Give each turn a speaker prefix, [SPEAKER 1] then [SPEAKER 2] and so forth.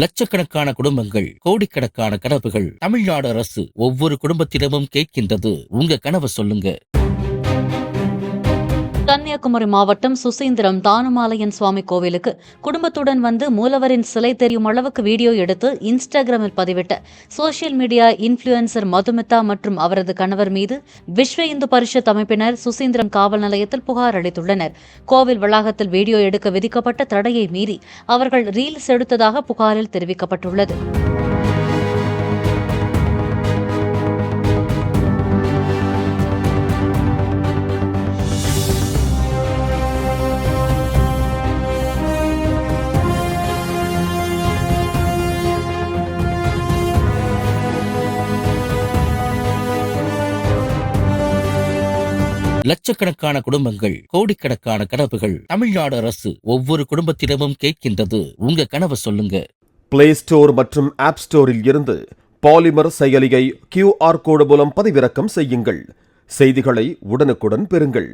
[SPEAKER 1] லட்சக்கணக்கான குடும்பங்கள், கோடிக்கணக்கான கனவுகள். தமிழ்நாடு அரசு ஒவ்வொரு குடும்பத்திடமும் கேட்கின்றது, உங்க கனவை சொல்லுங்க.
[SPEAKER 2] கன்னியாகுமரி மாவட்டம் சுசீந்திரம் தானுமாலையன் சுவாமி கோவிலுக்கு குடும்பத்துடன் வந்து மூலவரின் சிலை தெரியும் அளவுக்கு வீடியோ எடுத்து இன்ஸ்டாகிராமில் பதிவிட்ட சோசியல் மீடியா இன்ஃபுளுன்சர் மதுமிதா மற்றும் அவரது கணவர் மீது விஸ்வ இந்து பரிஷத் அமைப்பினர் சுசீந்திரம் காவல் நிலையத்தில் புகார் அளித்துள்ளனர். கோவில் வளாகத்தில் வீடியோ எடுக்க விதிக்கப்பட்ட தடையை மீறி அவர்கள் ரீல்ஸ் எடுத்ததாக புகாரில் தெரிவிக்கப்பட்டுள்ளது.
[SPEAKER 1] லட்சக்கணக்கான குடும்பங்கள், கோடிக்கணக்கான கனவுகள். தமிழ்நாடு அரசு ஒவ்வொரு குடும்பத்திடமும் கேட்கின்றது, உங்க கனவை சொல்லுங்க.
[SPEAKER 3] பிளே ஸ்டோர் மற்றும் ஆப் ஸ்டோரில் இருந்து பாலிமர் செயலியை QR கோடு மூலம் பதிவிறக்கம் செய்யுங்கள். செய்திகளை உடனுக்குடன் பெறுங்கள்.